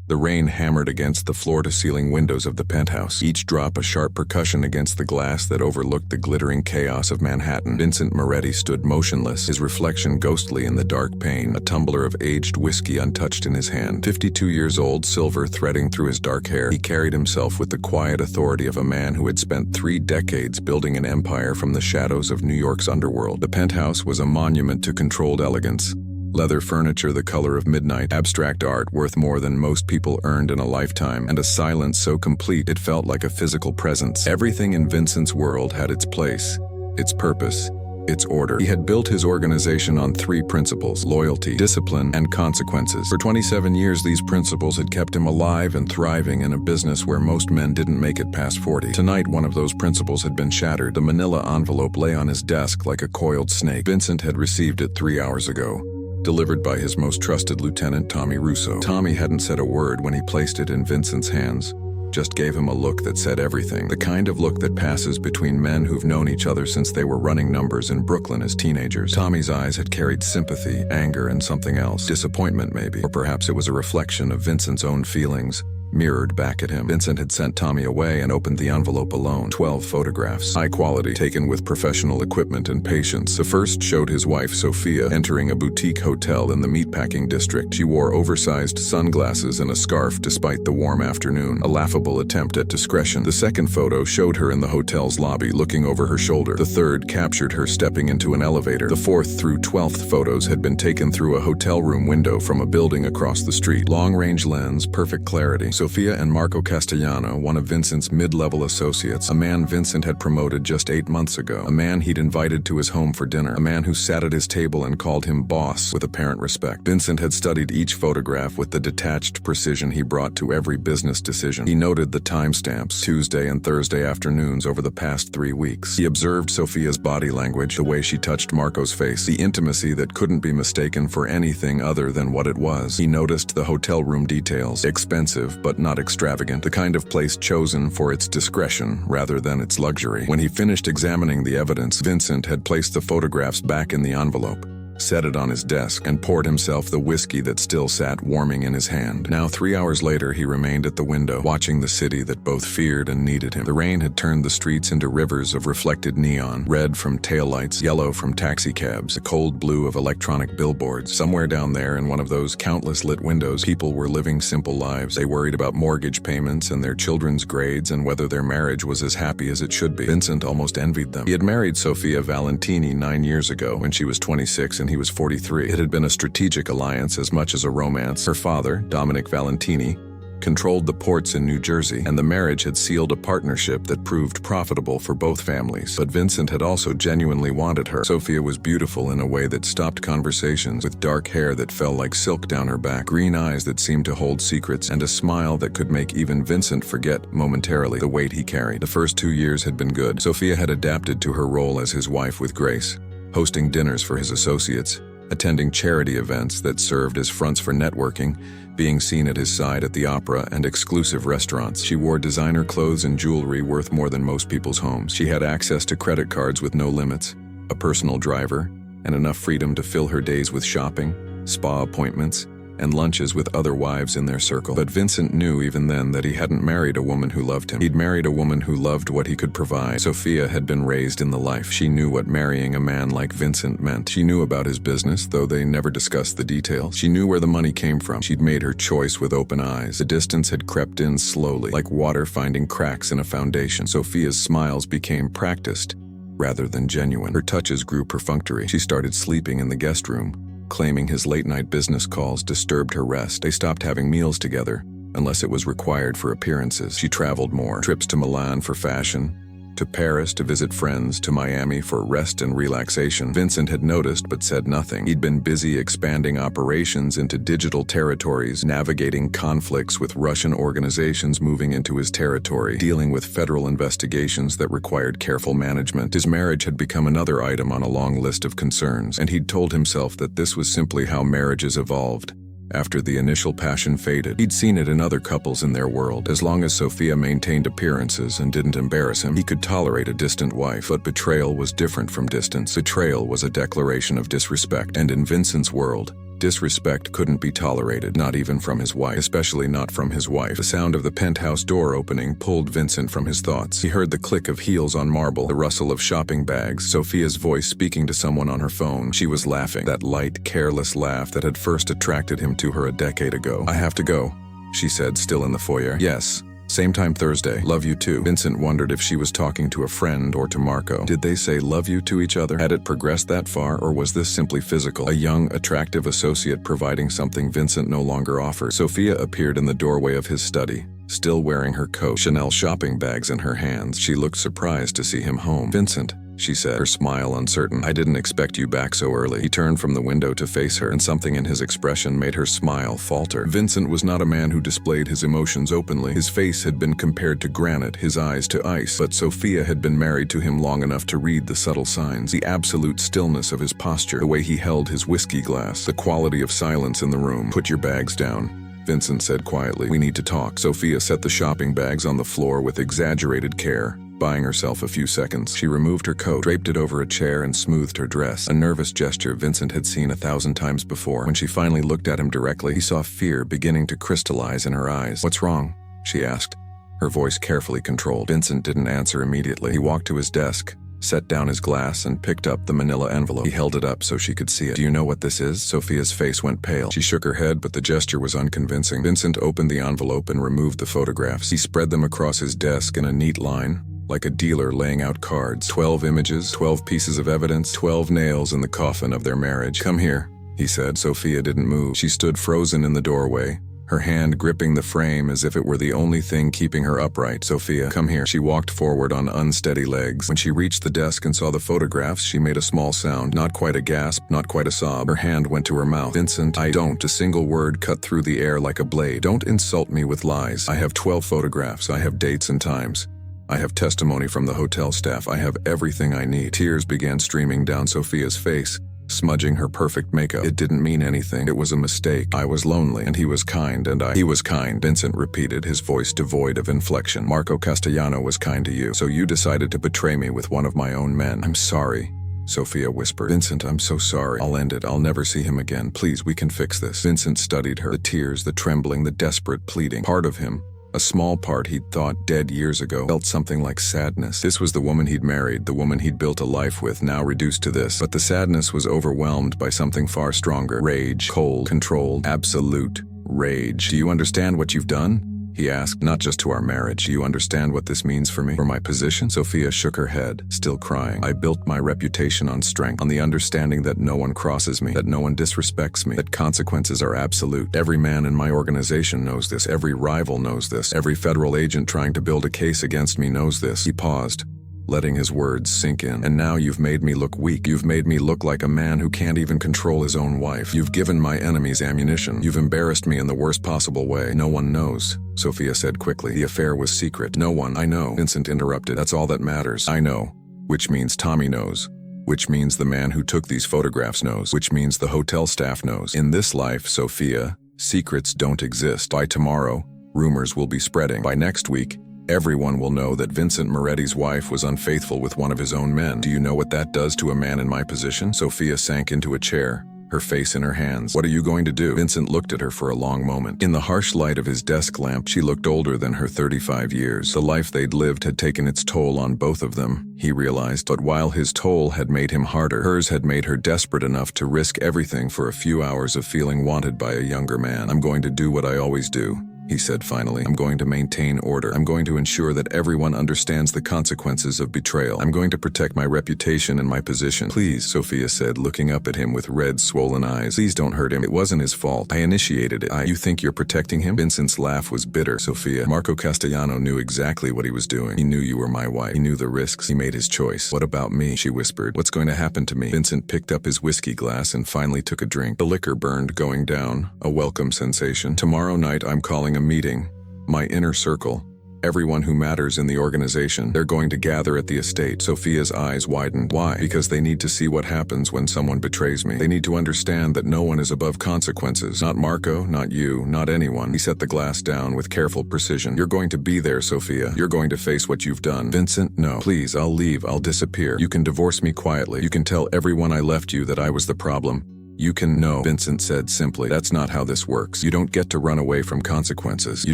The rain hammered against the floor-to-ceiling windows of the penthouse, each drop a sharp percussion against the glass that overlooked the glittering chaos of Manhattan. Vincent Moretti stood motionless, his reflection ghostly in the dark pane, a tumbler of aged whiskey untouched in his hand. 52 years old, silver threading through his dark hair, he carried himself with the quiet authority of a man who had spent 3 decades building an empire from the shadows of New York's underworld. The penthouse was a monument to controlled elegance. Leather furniture the color of midnight, abstract art worth more than most people earned in a lifetime, and a silence so complete it felt like a physical presence. Everything in Vincent's world had its place, its purpose, its order. He had built his organization on 3 principles: loyalty, discipline, and consequences. For 27 years, these principles had kept him alive and thriving in a business where most men didn't make it past 40. Tonight, one of those principles had been shattered. The manila envelope lay on his desk like a coiled snake. Vincent had received it 3 hours ago, delivered by his most trusted lieutenant, Tommy Russo. Tommy hadn't said a word when he placed it in Vincent's hands, just gave him a look that said everything. The kind of look that passes between men who've known each other since they were running numbers in Brooklyn as teenagers. Tommy's eyes had carried sympathy, anger, and something else. Disappointment, maybe. Or perhaps it was a reflection of Vincent's own feelings, mirrored back at him. Vincent had sent Tommy away and opened the envelope alone. 12 photographs, high quality, taken with professional equipment and patience. The first showed his wife, Sophia, entering a boutique hotel in the meatpacking district. She wore oversized sunglasses and a scarf despite the warm afternoon, a laughable attempt at discretion. The second photo showed her in the hotel's lobby, looking over her shoulder. The third captured her stepping into an elevator. The 4th through 12th photos had been taken through a hotel room window from a building across the street. Long-range lens, perfect clarity. Sophia and Marco Castellano, one of Vincent's mid-level associates, a man Vincent had promoted just 8 months ago, a man he'd invited to his home for dinner, a man who sat at his table and called him boss with apparent respect. Vincent had studied each photograph with the detached precision he brought to every business decision. He noted the timestamps, Tuesday and Thursday afternoons over the past 3 weeks. He observed Sophia's body language, the way she touched Marco's face, the intimacy that couldn't be mistaken for anything other than what it was. He noticed the hotel room details, expensive but not extravagant, the kind of place chosen for its discretion rather than its luxury. When he finished examining the evidence, Vincent had placed the photographs back in the envelope, set it on his desk, and poured himself the whiskey that still sat warming in his hand. Now, 3 hours later, he remained at the window, watching the city that both feared and needed him. The rain had turned the streets into rivers of reflected neon, red from taillights, yellow from taxicabs, the cold blue of electronic billboards. Somewhere down there, in one of those countless lit windows, people were living simple lives. They worried about mortgage payments and their children's grades and whether their marriage was as happy as it should be. Vincent almost envied them. He had married Sofia Valentini 9 years ago when she was 26 and he was 43. It had been a strategic alliance as much as a romance. Her father, Dominic Valentini, controlled the ports in New Jersey, and the marriage had sealed a partnership that proved profitable for both families. But Vincent had also genuinely wanted her. Sophia was beautiful in a way that stopped conversations, with dark hair that fell like silk down her back, green eyes that seemed to hold secrets, and a smile that could make even Vincent forget momentarily the weight he carried. The first 2 years had been good. Sophia had adapted to her role as his wife with grace, hosting dinners for his associates, attending charity events that served as fronts for networking, being seen at his side at the opera and exclusive restaurants. She wore designer clothes and jewelry worth more than most people's homes. She had access to credit cards with no limits, a personal driver, and enough freedom to fill her days with shopping, spa appointments, and lunches with other wives in their circle. But Vincent knew even then that he hadn't married a woman who loved him. He'd married a woman who loved what he could provide. Sophia had been raised in the life. She knew what marrying a man like Vincent meant. She knew about his business, though they never discussed the details. She knew where the money came from. She'd made her choice with open eyes. The distance had crept in slowly, like water finding cracks in a foundation. Sophia's smiles became practiced rather than genuine. Her touches grew perfunctory. She started sleeping in the guest room, claiming his late-night business calls disturbed her rest. They stopped having meals together, unless it was required for appearances. She traveled more, trips to Milan for fashion, to Paris to visit friends, to Miami for rest and relaxation. Vincent had noticed but said nothing. He'd been busy expanding operations into digital territories, navigating conflicts with Russian organizations moving into his territory, dealing with federal investigations that required careful management. His marriage had become another item on a long list of concerns, and he'd told himself that this was simply how marriages evolved. After the initial passion faded, he'd seen it in other couples in their world. As long as Sophia maintained appearances and didn't embarrass him, he could tolerate a distant wife. But betrayal was different from distance. Betrayal was a declaration of disrespect, and in Vincent's world, Disrespect couldn't be tolerated, not even from his wife, especially not from his wife. The sound of the penthouse door opening pulled Vincent from his thoughts. He heard the click of heels on marble, the rustle of shopping bags, Sophia's voice speaking to someone on her phone. She was laughing, that light, careless laugh that had first attracted him to her a decade ago. "I have to go," she said, still in the foyer. "Yes. Same time Thursday. Love you too." Vincent wondered if she was talking to a friend or to Marco. Did they say love you to each other? Had it progressed that far, or was this simply physical? A young, attractive associate providing something Vincent no longer offered. Sophia appeared in the doorway of his study, still wearing her coat, Chanel shopping bags in her hands. She looked surprised to see him home. "Vincent," she said, her smile uncertain. "I didn't expect you back so early." He turned from the window to face her, and something in his expression made her smile falter. Vincent was not a man who displayed his emotions openly. His face had been compared to granite, his eyes to ice, but Sophia had been married to him long enough to read the subtle signs, the absolute stillness of his posture, the way he held his whiskey glass, the quality of silence in the room. "Put your bags down," Vincent said quietly. "We need to talk." Sophia set the shopping bags on the floor with exaggerated care, buying herself a few seconds. She removed her coat, draped it over a chair, and smoothed her dress, a nervous gesture Vincent had seen 1,000 times before. When she finally looked at him directly, he saw fear beginning to crystallize in her eyes. "What's wrong?" she asked, her voice carefully controlled. Vincent didn't answer immediately. He walked to his desk, set down his glass, and picked up the manila envelope. He held it up so she could see it. "Do you know what this is?" Sophia's face went pale. She shook her head, but the gesture was unconvincing. Vincent opened the envelope and removed the photographs. He spread them across his desk in a neat line, like a dealer laying out cards. 12 images, 12 pieces of evidence, 12 nails in the coffin of their marriage. "Come here," he said. Sophia didn't move. She stood frozen in the doorway, her hand gripping the frame as if it were the only thing keeping her upright. "Sophia, come here." She walked forward on unsteady legs. When she reached the desk and saw the photographs, she made a small sound. Not quite a gasp, not quite a sob. Her hand went to her mouth. "Vincent, I don't." A single word cut through the air like a blade. "Don't insult me with lies. I have 12 photographs. I have dates and times. I have testimony from the hotel staff. I have everything I need." Tears began streaming down Sophia's face, smudging her perfect makeup. "It didn't mean anything. It was a mistake. I was lonely, and he was kind, and He was kind," Vincent repeated, his voice devoid of inflection. "Marco Castellano was kind to you, so you decided to betray me with one of my own men." "I'm sorry," Sophia whispered. "Vincent, I'm so sorry. I'll end it. I'll never see him again. Please, we can fix this." Vincent studied her, the tears, the trembling, the desperate pleading. Part of him, a small part he'd thought dead years ago, felt something like sadness. This was the woman he'd married, the woman he'd built a life with, now reduced to this. But the sadness was overwhelmed by something far stronger. Rage, cold, controlled, absolute rage. "Do you understand what you've done?" he asked. "Not just to our marriage. Do you understand what this means for me? For my position?" Sophia shook her head, still crying. "I built my reputation on strength, on the understanding that no one crosses me, that no one disrespects me, that consequences are absolute. Every man in my organization knows this. Every rival knows this. Every federal agent trying to build a case against me knows this." He paused, letting his words sink in. "And now you've made me look weak. You've made me look like a man who can't even control his own wife. You've given my enemies ammunition. You've embarrassed me in the worst possible way." "No one knows," Sophia said quickly. "The affair was secret." "No one." "I know," Vincent interrupted. "That's all that matters." "I know. Which means Tommy knows. Which means the man who took these photographs knows. Which means the hotel staff knows. In this life, Sophia, secrets don't exist. By tomorrow, rumors will be spreading. By next week, everyone will know that Vincent Moretti's wife was unfaithful with one of his own men. Do you know what that does to a man in my position?" Sophia sank into a chair, her face in her hands. "What are you going to do?" Vincent looked at her for a long moment. In the harsh light of his desk lamp, she looked older than her 35 years. The life they'd lived had taken its toll on both of them, he realized. But while his toll had made him harder, hers had made her desperate enough to risk everything for a few hours of feeling wanted by a younger man. "I'm going to do what I always do," he said finally. "I'm going to maintain order. I'm going to ensure that everyone understands the consequences of betrayal. I'm going to protect my reputation and my position." "Please," Sophia said, looking up at him with red, swollen eyes. "Please don't hurt him. It wasn't his fault. I initiated it. You think you're protecting him?" Vincent's laugh was bitter. "Sophia, Marco Castellano knew exactly what he was doing. He knew you were my wife. He knew the risks. He made his choice." "What about me?" she whispered. "What's going to happen to me?" Vincent picked up his whiskey glass and finally took a drink. The liquor burned going down, a welcome sensation. "Tomorrow night I'm calling a meeting. My inner circle. Everyone who matters in the organization. They're going to gather at the estate." Sophia's eyes widened. "Why?" "Because they need to see what happens when someone betrays me. They need to understand that no one is above consequences. Not Marco, not you, not anyone." He set the glass down with careful precision. "You're going to be there, Sophia. You're going to face what you've done." "Vincent, no. Please, I'll leave. I'll disappear. You can divorce me quietly. You can tell everyone I left you that I was the problem. "You can know," Vincent said simply. "That's not how this works. You don't get to run away from consequences. You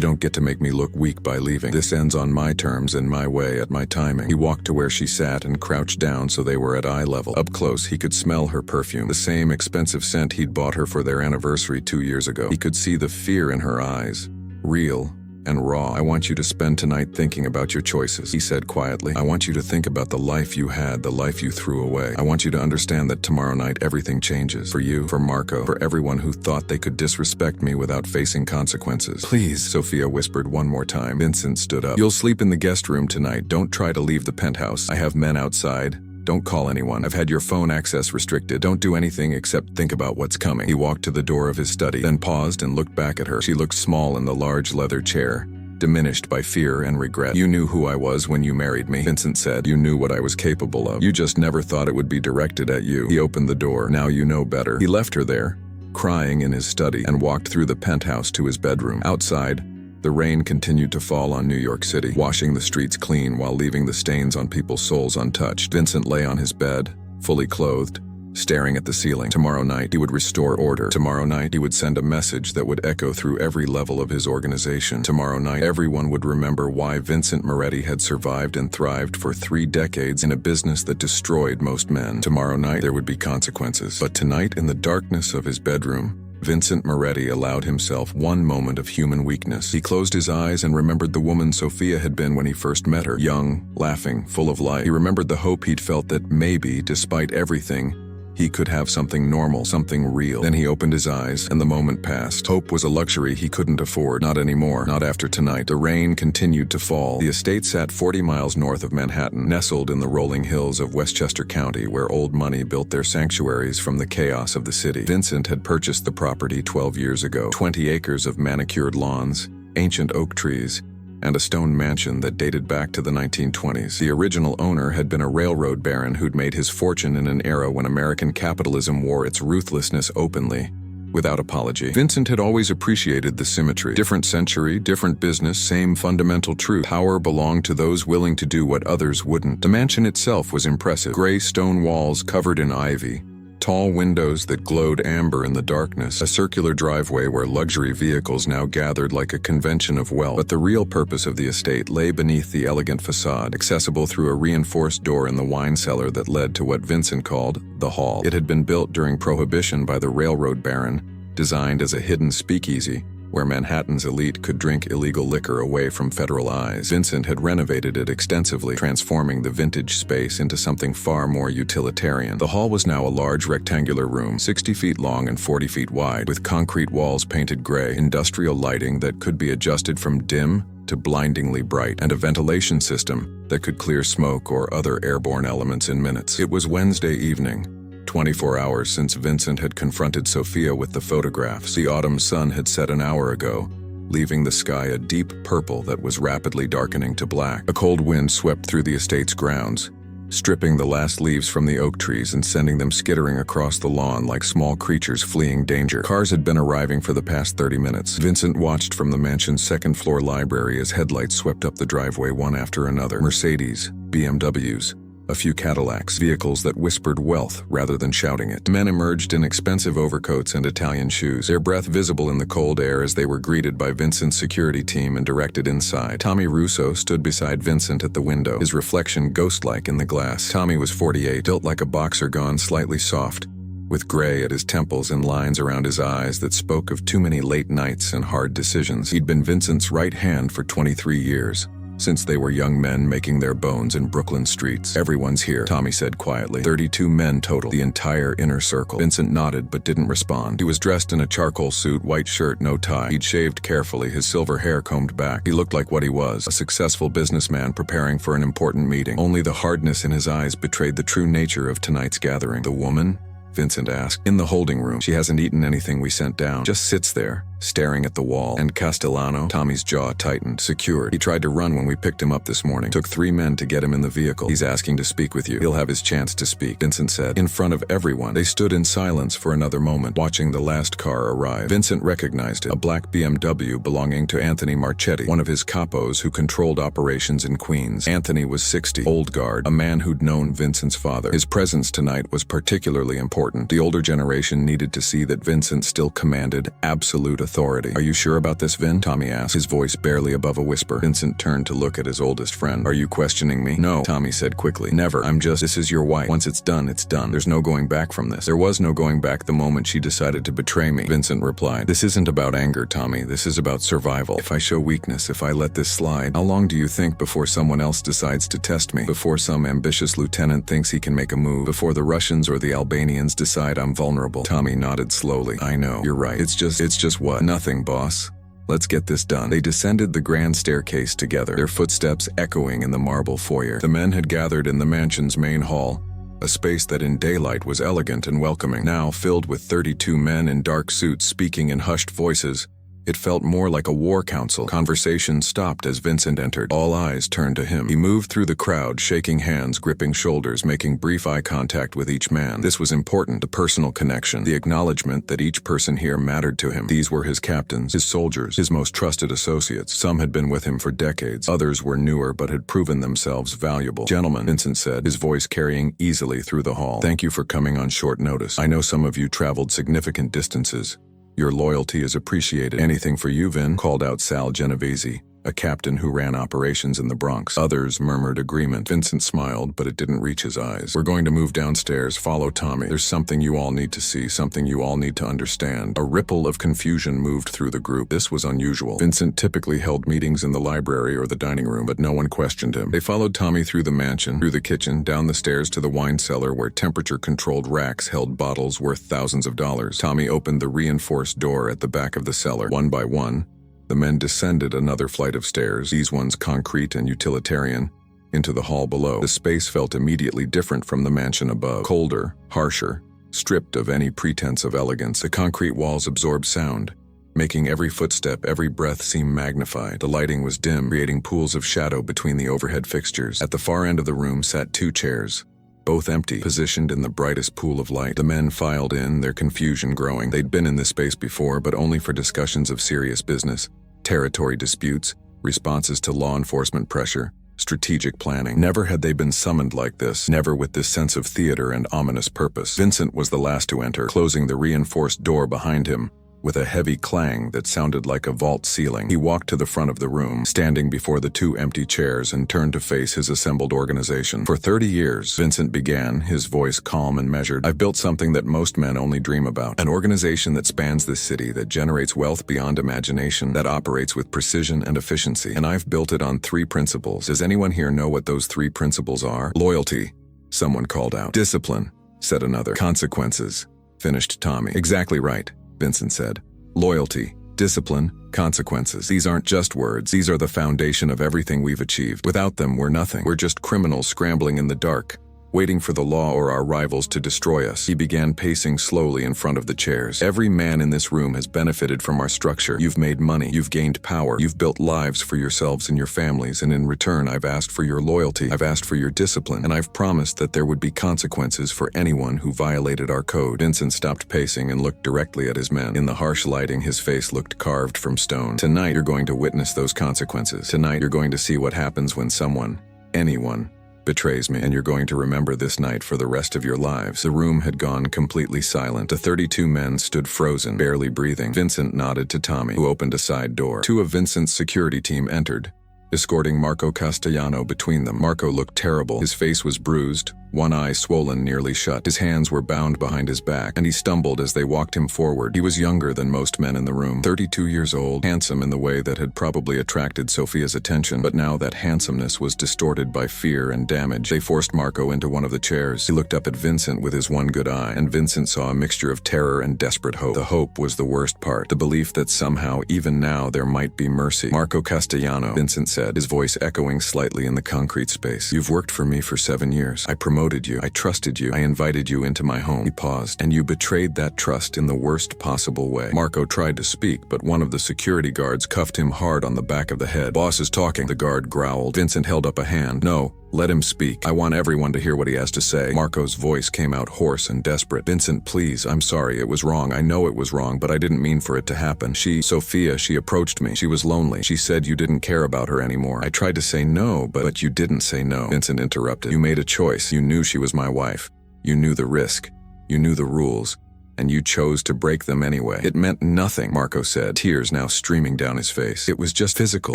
don't get to make me look weak by leaving. This ends on my terms and my way at my timing." He walked to where she sat and crouched down so they were at eye level. Up close, he could smell her perfume, the same expensive scent he'd bought her for their anniversary 2 years ago. He could see the fear in her eyes, real and raw. "I want you to spend tonight thinking about your choices," he said quietly. "I want you to think about the life you had, the life you threw away. I want you to understand that tomorrow night everything changes. For you, for Marco, for everyone who thought they could disrespect me without facing consequences." "Please," Sophia whispered one more time. Vincent stood up. "You'll sleep in the guest room tonight. Don't try to leave the penthouse. I have men outside. Don't call anyone. I've had your phone access restricted. Don't do anything except think about what's coming." He walked to the door of his study, then paused and looked back at her. She looked small in the large leather chair, diminished by fear and regret. "You knew who I was when you married me," Vincent said. "You knew what I was capable of. You just never thought it would be directed at you." He opened the door. "Now you know better." He left her there, crying in his study, and walked through the penthouse to his bedroom. Outside, the rain continued to fall on New York City, washing the streets clean while leaving the stains on people's souls untouched. Vincent lay on his bed, fully clothed, staring at the ceiling. Tomorrow night, he would restore order. Tomorrow night, he would send a message that would echo through every level of his organization. Tomorrow night, everyone would remember why Vincent Moretti had survived and thrived for 3 decades in a business that destroyed most men. Tomorrow night, there would be consequences. But tonight, in the darkness of his bedroom, Vincent Moretti allowed himself one moment of human weakness. He closed his eyes and remembered the woman Sophia had been when he first met her. Young, laughing, full of life. He remembered the hope he'd felt that maybe, despite everything, he could have something normal, something real. Then he opened his eyes, and the moment passed. Hope was a luxury he couldn't afford. Not anymore. Not after tonight. The rain continued to fall. The estate sat 40 miles north of Manhattan, nestled in the rolling hills of Westchester County, where old money built their sanctuaries from the chaos of the city. Vincent had purchased the property 12 years ago. 20 acres of manicured lawns, ancient oak trees, and a stone mansion that dated back to the 1920s. The original owner had been a railroad baron who'd made his fortune in an era when American capitalism wore its ruthlessness openly, without apology. Vincent had always appreciated the symmetry. Different century, different business, same fundamental truth. Power belonged to those willing to do what others wouldn't. The mansion itself was impressive. Gray stone walls covered in ivy, tall windows that glowed amber in the darkness, a circular driveway where luxury vehicles now gathered like a convention of wealth. But the real purpose of the estate lay beneath the elegant facade, accessible through a reinforced door in the wine cellar that led to what Vincent called the hall. It had been built during Prohibition by the railroad baron, designed as a hidden speakeasy, where Manhattan's elite could drink illegal liquor away from federal eyes. Vincent had renovated it extensively, transforming the vintage space into something far more utilitarian. The hall was now a large rectangular room, 60 feet long and 40 feet wide, with concrete walls painted gray, industrial lighting that could be adjusted from dim to blindingly bright, and a ventilation system that could clear smoke or other airborne elements in minutes. It was Wednesday evening, 24 hours since Vincent had confronted Sophia with the photographs. The autumn sun had set an hour ago, leaving the sky a deep purple that was rapidly darkening to black. A cold wind swept through the estate's grounds, stripping the last leaves from the oak trees and sending them skittering across the lawn like small creatures fleeing danger. Cars had been arriving for the past 30 minutes. Vincent watched from the mansion's second-floor library as headlights swept up the driveway one after another. Mercedes, BMWs, a few Cadillacs, vehicles that whispered wealth rather than shouting it. Men emerged in expensive overcoats and Italian shoes, their breath visible in the cold air as they were greeted by Vincent's security team and directed inside. Tommy Russo stood beside Vincent at the window, his reflection ghost-like in the glass. Tommy was 48, built like a boxer gone slightly soft, with gray at his temples and lines around his eyes that spoke of too many late nights and hard decisions. He'd been Vincent's right hand for 23 years. Since they were young men making their bones in Brooklyn streets. "Everyone's here," Tommy said quietly. 32 men total, the entire inner circle. Vincent nodded but didn't respond. He was dressed in a charcoal suit, white shirt, no tie. He'd shaved carefully, his silver hair combed back. He looked like what he was, a successful businessman preparing for an important meeting. Only the hardness in his eyes betrayed the true nature of tonight's gathering. "The woman?" Vincent asked. "In the holding room. She hasn't eaten anything we sent down. Just sits there, staring at the wall. And Castellano? Tommy's jaw tightened. Secured. He tried to run when we picked him up this morning. Took 3 men to get him in the vehicle. He's asking to speak with you. He'll have his chance to speak, Vincent said. In front of everyone. They stood in silence for another moment, watching the last car arrive. Vincent recognized it. A black BMW belonging to Anthony Marchetti, one of his capos who controlled operations in Queens. Anthony was 60, old guard, a man who'd known Vincent's father. His presence tonight was particularly important. The older generation needed to see that Vincent still commanded absolute authority. Are you sure about this, Vin? Tommy asked, his voice barely above a whisper. Vincent turned to look at his oldest friend. Are you questioning me? No, Tommy said quickly. Never. This is your wife. Once it's done, it's done. There's no going back from this. There was no going back the moment she decided to betray me, Vincent replied. This isn't about anger, Tommy. This is about survival. If I show weakness, if I let this slide, how long do you think before someone else decides to test me? Before some ambitious lieutenant thinks he can make a move? Before the Russians or the Albanians decide I'm vulnerable? Tommy nodded slowly. I know. You're right. It's just what? Nothing, boss. Let's get this done. They descended the grand staircase together, their footsteps echoing in the marble foyer. The men had gathered in the mansion's main hall, a space that in daylight was elegant and welcoming, now filled with 32 men in dark suits speaking in hushed voices. It felt more like a war council. Conversation stopped as Vincent entered. All eyes turned to him. He moved through the crowd, shaking hands, gripping shoulders, making brief eye contact with each man. This was important, the personal connection, the acknowledgement that each person here mattered to him. These were his captains, his soldiers, his most trusted associates. Some had been with him for decades. Others were newer but had proven themselves valuable. Gentlemen, Vincent said, his voice carrying easily through the hall. Thank you for coming on short notice. I know some of you traveled significant distances. Your loyalty is appreciated. Anything for you, Vin, called out Sal Genovese, a captain who ran operations in the Bronx. Others murmured agreement. Vincent smiled, but it didn't reach his eyes. We're going to move downstairs. Follow Tommy. There's something you all need to see, something you all need to understand. A ripple of confusion moved through the group. This was unusual. Vincent typically held meetings in the library or the dining room, but no one questioned him. They followed Tommy through the mansion, through the kitchen, down the stairs to the wine cellar where temperature-controlled racks held bottles worth thousands of dollars. Tommy opened the reinforced door at the back of the cellar. One by one, the men descended another flight of stairs, these ones concrete and utilitarian, into the hall below. The space felt immediately different from the mansion above. Colder, harsher, stripped of any pretense of elegance. The concrete walls absorbed sound, making every footstep, every breath seem magnified. The lighting was dim, creating pools of shadow between the overhead fixtures. At the far end of the room sat 2 chairs, both empty, positioned in the brightest pool of light. The men filed in, their confusion growing. They'd been in this space before, but only for discussions of serious business, territory disputes, responses to law enforcement pressure, strategic planning. Never had they been summoned like this, never with this sense of theater and ominous purpose. Vincent was the last to enter, closing the reinforced door behind him with a heavy clang that sounded like a vault ceiling. He walked to the front of the room, standing before the 2 empty chairs, and turned to face his assembled organization. For 30 years, Vincent began, his voice calm and measured, I've built something that most men only dream about. An organization that spans this city, that generates wealth beyond imagination, that operates with precision and efficiency. And I've built it on 3 principles. Does anyone here know what those 3 principles are? Loyalty, someone called out. Discipline, said another. Consequences, finished Tommy. Exactly right, Vincent said. Loyalty, discipline, consequences. These aren't just words. These are the foundation of everything we've achieved. Without them, we're nothing. We're just criminals scrambling in the dark, waiting for the law or our rivals to destroy us. He began pacing slowly in front of the chairs. Every man in this room has benefited from our structure. You've made money. You've gained power. You've built lives for yourselves and your families, and in return, I've asked for your loyalty. I've asked for your discipline, and I've promised that there would be consequences for anyone who violated our code. Vincent stopped pacing and looked directly at his men. In the harsh lighting, his face looked carved from stone. Tonight, you're going to witness those consequences. Tonight, you're going to see what happens when someone, anyone, betrays me, and you're going to remember this night for the rest of your lives. The room had gone completely silent. The 32 men stood frozen, barely breathing. Vincent nodded to Tommy, who opened a side door. 2 of Vincent's security team entered, escorting Marco Castellano between them. Marco looked terrible. His face was bruised, one eye swollen nearly shut. His hands were bound behind his back, and he stumbled as they walked him forward. He was younger than most men in the room, 32 years old, handsome in the way that had probably attracted Sophia's attention, but now that handsomeness was distorted by fear and damage. They forced Marco into one of the chairs. He looked up at Vincent with his one good eye, and Vincent saw a mixture of terror and desperate hope. The hope was the worst part, the belief that somehow, even now, there might be mercy. Marco Castellano, Vincent said said, his voice echoing slightly in the concrete space. You've worked for me for 7 years. I promoted you. I trusted you. I invited you into my home. He paused. And you betrayed that trust in the worst possible way. Marco tried to speak, but one of the security guards cuffed him hard on the back of the head. Boss is talking, the guard growled. Vincent held up a hand. No. Let him speak. I want everyone to hear what he has to say. Marco's voice came out hoarse and desperate. Vincent, please, I'm sorry. It was wrong. I know it was wrong, but I didn't mean for it to happen. Sophia, she approached me. She was lonely. She said you didn't care about her anymore. I tried to say no, but you didn't say no. Vincent interrupted. You made a choice. You knew she was my wife. You knew the risk. You knew the rules. And you chose to break them anyway. It meant nothing, Marco said, tears now streaming down his face. It was just physical.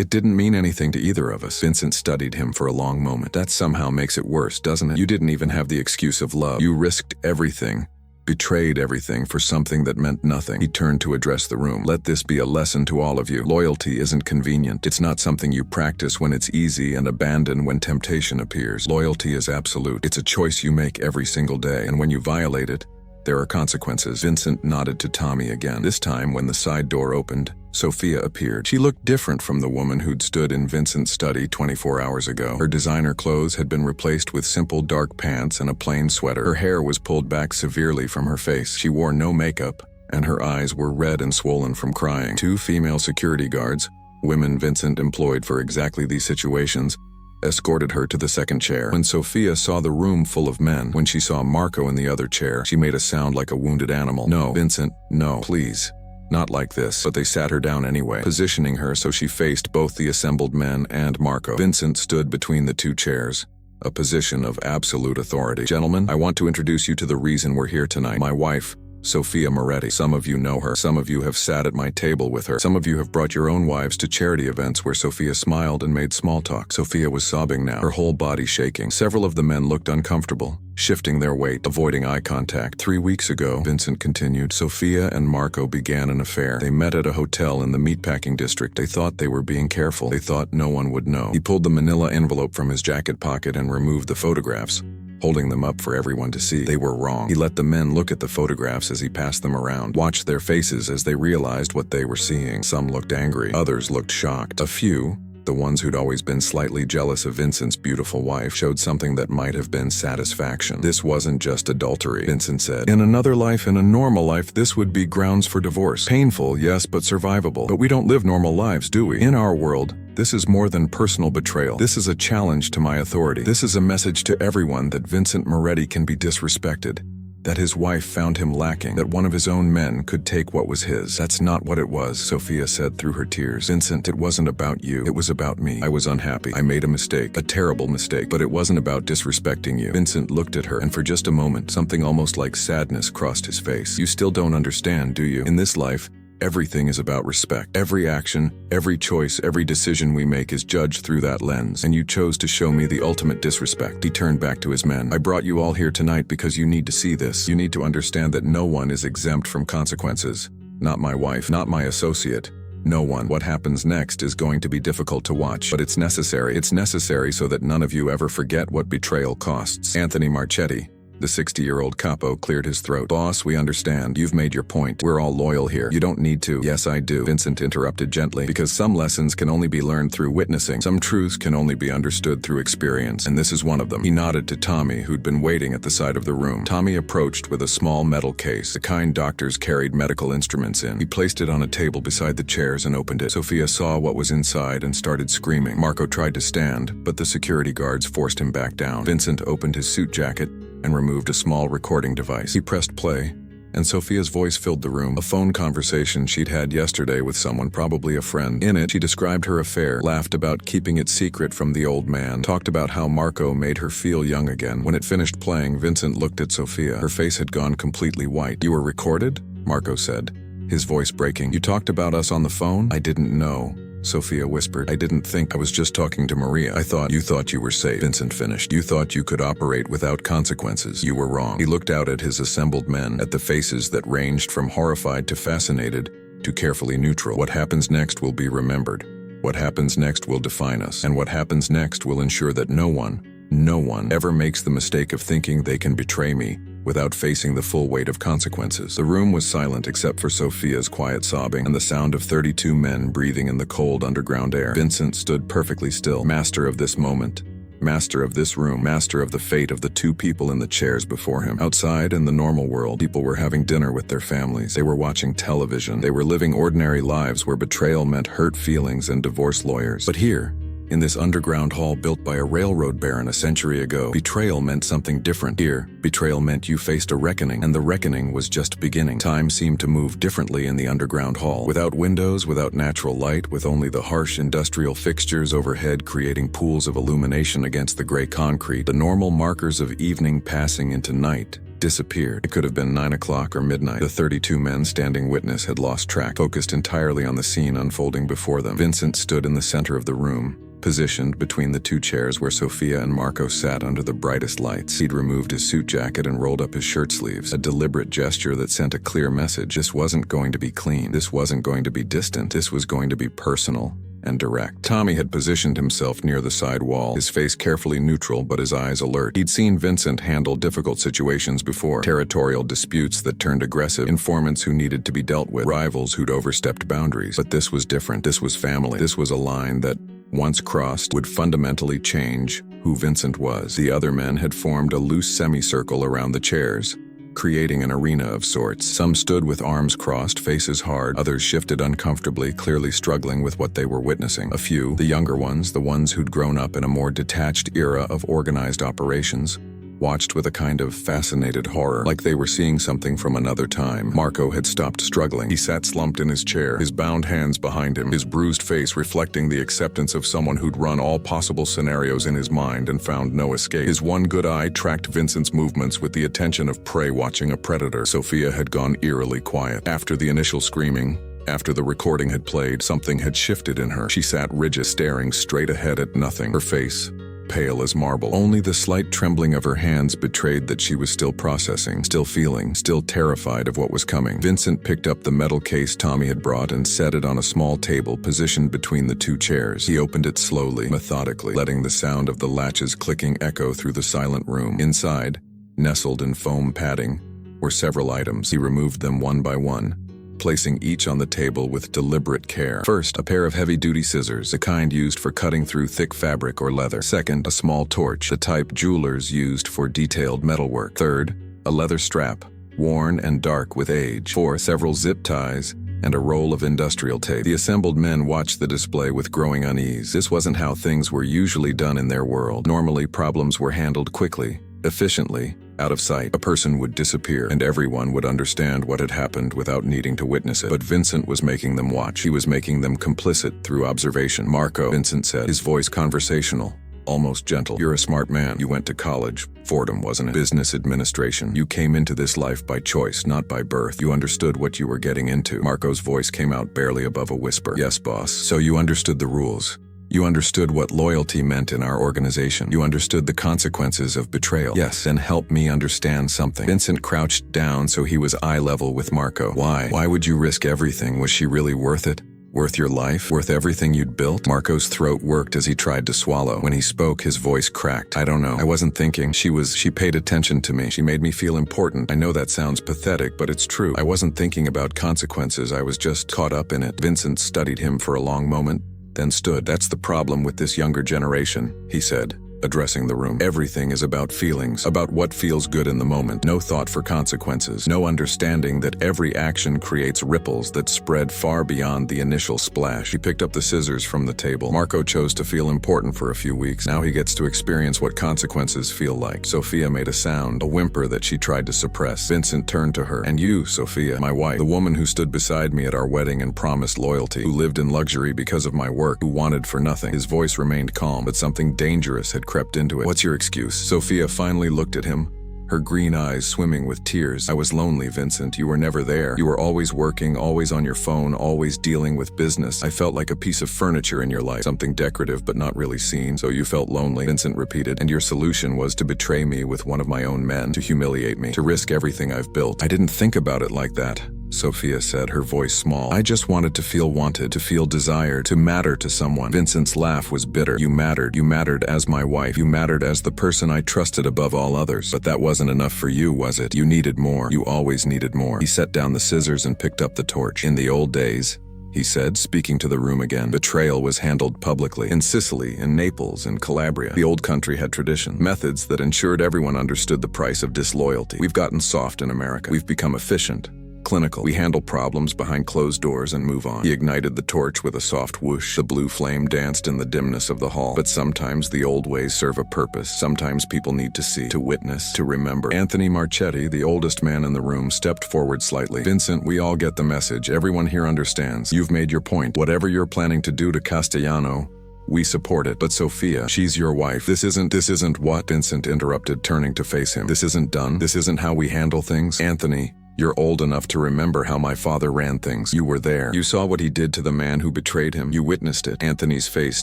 It didn't mean anything to either of us. Vincent studied him for a long moment. That somehow makes it worse, doesn't it? You didn't even have the excuse of love. You risked everything, betrayed everything for something that meant nothing. He turned to address the room. Let this be a lesson to all of you. Loyalty isn't convenient. It's not something you practice when it's easy and abandon when temptation appears. Loyalty is absolute. It's a choice you make every single day, and when you violate it, there are consequences. Vincent nodded to Tommy again. This time, when the side door opened, Sophia appeared. She looked different from the woman who'd stood in Vincent's study 24 hours ago. Her designer clothes had been replaced with simple dark pants and a plain sweater. Her hair was pulled back severely from her face. She wore no makeup, and her eyes were red and swollen from crying. 2 female security guards, women Vincent employed for exactly these situations, escorted her to the second chair. When Sophia saw the room full of men, when she saw Marco in the other chair, she made a sound like a wounded animal. No, Vincent, no, please. Not like this. But they sat her down anyway, positioning her so she faced both the assembled men and Marco. Vincent stood between the 2 chairs, a position of absolute authority. Gentlemen, I want to introduce you to the reason we're here tonight. My wife, Sophia Moretti. Some of you know her. Some of you have sat at my table with her. Some of you have brought your own wives to charity events where Sophia smiled and made small talk. Sophia was sobbing now, her whole body shaking. Several of the men looked uncomfortable, shifting their weight, avoiding eye contact. 3 weeks ago, Vincent continued, Sophia and Marco began an affair. They met at a hotel in the meatpacking district. They thought they were being careful. They thought no one would know. He pulled the manila envelope from his jacket pocket and removed the photographs, holding them up for everyone to see. They were wrong. He let the men look at the photographs as he passed them around, watched their faces as they realized what they were seeing. Some looked angry. Others looked shocked. A few, the ones who'd always been slightly jealous of Vincent's beautiful wife, showed something that might have been satisfaction. This wasn't just adultery, Vincent said. In another life, in a normal life, this would be grounds for divorce. Painful, yes, but survivable. But we don't live normal lives, do we? In our world, this is more than personal betrayal. This is a challenge to my authority. This is a message to everyone that Vincent Moretti can be disrespected, that his wife found him lacking, that one of his own men could take what was his. That's not what it was, Sophia said through her tears. Vincent, it wasn't about you. It was about me. I was unhappy. I made a mistake, a terrible mistake, but it wasn't about disrespecting you. Vincent looked at her, and for just a moment, something almost like sadness crossed his face. You still don't understand, do you? In this life, everything is about respect. Every action, every choice, every decision we make is judged through that lens, and you chose to show me the ultimate disrespect. He turned back to his men. I brought you all here tonight because you need to see this. You need to understand that no one is exempt from consequences. Not my wife, not my associate. No one. What happens next is going to be difficult to watch, but it's necessary. It's necessary so that none of you ever forget what betrayal costs. Anthony Marchetti, the 60-year-old capo, cleared his throat. Boss, we understand. You've made your point. We're all loyal here. You don't need to. Yes, I do. Vincent interrupted gently. Because some lessons can only be learned through witnessing. Some truths can only be understood through experience. And this is one of them. He nodded to Tommy, who'd been waiting at the side of the room. Tommy approached with a small metal case, the kind doctors carried medical instruments in. He placed it on a table beside the chairs and opened it. Sophia saw what was inside and started screaming. Marco tried to stand, but the security guards forced him back down. Vincent opened his suit jacket and removed a small recording device. He pressed play, and Sophia's voice filled the room. A phone conversation she'd had yesterday with someone, probably a friend. In it, she described her affair, laughed about keeping it secret from the old man, talked about how Marco made her feel young again. When it finished playing, Vincent looked at Sophia. Her face had gone completely white. You were recorded? Marco said, his voice breaking. You talked about us on the phone? I didn't know, Sophia whispered. I didn't think. I was just talking to Maria. You thought you were safe, Vincent finished. You thought you could operate without consequences. You were wrong. He looked out at his assembled men, at the faces that ranged from horrified to fascinated to carefully neutral. What happens next will be remembered. What happens next will define us. And what happens next will ensure that no one ever makes the mistake of thinking they can betray me without facing the full weight of consequences. The room was silent except for Sophia's quiet sobbing and the sound of 32 men breathing in the cold underground air. Vincent stood perfectly still, master of this moment, master of this room, master of the fate of the two people in the chairs before him. Outside, in the normal world, people were having dinner with their families. They were watching television. They were living ordinary lives where betrayal meant hurt feelings and divorce lawyers. But here, in this underground hall built by a railroad baron a century ago, betrayal meant something different. Here, betrayal meant you faced a reckoning, and the reckoning was just beginning. Time seemed to move differently in the underground hall. Without windows, without natural light, with only the harsh industrial fixtures overhead creating pools of illumination against the gray concrete, the normal markers of evening passing into night disappeared. It could have been 9 o'clock or midnight. The 32 men standing witness had lost track, focused entirely on the scene unfolding before them. Vincent stood in the center of the room, positioned between the two chairs where Sophia and Marco sat under the brightest lights. He'd removed his suit jacket and rolled up his shirt sleeves, a deliberate gesture that sent a clear message. This wasn't going to be clean. This wasn't going to be distant. This was going to be personal and direct. Tommy had positioned himself near the side wall, his face carefully neutral but his eyes alert. He'd seen Vincent handle difficult situations before, territorial disputes that turned aggressive, informants who needed to be dealt with, rivals who'd overstepped boundaries. But this was different. This was family. This was a line that, once crossed, would fundamentally change who Vincent was. The other men had formed a loose semicircle around the chairs, creating an arena of sorts. Some stood with arms crossed, faces hard. Others shifted uncomfortably, clearly struggling with what they were witnessing. A few, the younger ones, the ones who'd grown up in a more detached era of organized operations, watched with a kind of fascinated horror, like they were seeing something from another time. Marco had stopped struggling. He sat slumped in his chair, his bound hands behind him, his bruised face reflecting the acceptance of someone who'd run all possible scenarios in his mind and found no escape. His one good eye tracked Vincent's movements with the attention of prey watching a predator. Sophia had gone eerily quiet. After the initial screaming, after the recording had played, something had shifted in her. She sat rigid, staring straight ahead at nothing, her face pale as marble. Only the slight trembling of her hands betrayed that she was still processing, still feeling, still terrified of what was coming. Vincent picked up the metal case Tommy had brought and set it on a small table positioned between the two chairs. He opened it slowly, methodically, letting the sound of the latches clicking echo through the silent room. Inside, nestled in foam padding, were several items. He removed them one by one, placing each on the table with deliberate care. First, a pair of heavy-duty scissors, the kind used for cutting through thick fabric or leather. Second, a small torch, the type jewelers used for detailed metalwork. Third, a leather strap, worn and dark with age. Fourth, several zip ties, and a roll of industrial tape. The assembled men watched the display with growing unease. This wasn't how things were usually done in their world. Normally, problems were handled quickly, efficiently, out of sight. A person would disappear, and everyone would understand what had happened without needing to witness it. But Vincent was making them watch. He was making them complicit through observation. "Marco," Vincent said, his voice conversational, almost gentle. "You're a smart man. You went to college. Fordham, wasn't it? Business administration. You came into this life by choice, not by birth. You understood what you were getting into." Marco's voice came out barely above a whisper. "Yes, boss. So you understood the rules. You understood what loyalty meant in our organization. You understood the consequences of betrayal." "Yes, then help me understand something." Vincent crouched down so he was eye level with Marco. "Why? Why would you risk everything? Was she really worth it? Worth your life? Worth everything you'd built?" Marco's throat worked as he tried to swallow. When he spoke, his voice cracked. "I don't know. I wasn't thinking. She paid attention to me. She made me feel important. I know that sounds pathetic, but it's true. I wasn't thinking about consequences. I was just caught up in it." Vincent studied him for a long moment, then stood. "That's the problem with this younger generation," he said, addressing the room. "Everything is about feelings, about what feels good in the moment. No thought for consequences, no understanding that every action creates ripples that spread far beyond the initial splash." He picked up the scissors from the table. "Marco chose to feel important for a few weeks. Now he gets to experience what consequences feel like." Sophia made a sound, a whimper that she tried to suppress. Vincent turned to her. "And you, Sophia, my wife, the woman who stood beside me at our wedding and promised loyalty, who lived in luxury because of my work, who wanted for nothing." His voice remained calm, but something dangerous had crept into it. "What's your excuse?" Sophia finally looked at him, her green eyes swimming with tears. "I was lonely, Vincent. You were never there. You were always working, always on your phone, always dealing with business. I felt like a piece of furniture in your life, something decorative but not really seen. So you felt lonely," Vincent repeated, "and your solution was to betray me with one of my own men, to humiliate me, to risk everything I've built." "I didn't think about it like that." Sophia said, her voice small. I just wanted to feel wanted, to feel desired, to matter to someone. Vincent's laugh was bitter. You mattered as my wife. You mattered as the person I trusted above all others. But that wasn't enough for you, was it? You needed more. You always needed more. He set down the scissors and picked up the torch. In the old days, he said, speaking to the room again, betrayal was handled publicly. In Sicily, in Naples, in Calabria, the old country had tradition, methods that ensured everyone understood the price of disloyalty. We've gotten soft in America. We've become efficient, clinical. We handle problems behind closed doors and move on. He ignited the torch with a soft whoosh. The blue flame danced in the dimness of the hall. But sometimes the old ways serve a purpose. Sometimes people need to see, to witness, to remember. Anthony Marchetti, the oldest man in the room, stepped forward slightly. Vincent, we all get the message. Everyone here understands. You've made your point. Whatever you're planning to do to Castellano, we support it. But Sophia, she's your wife. This isn't what? Vincent interrupted, turning to face him. This isn't done. This isn't how we handle things. Anthony, you're old enough to remember how my father ran things. You were there. You saw what he did to the man who betrayed him. You witnessed it. Anthony's face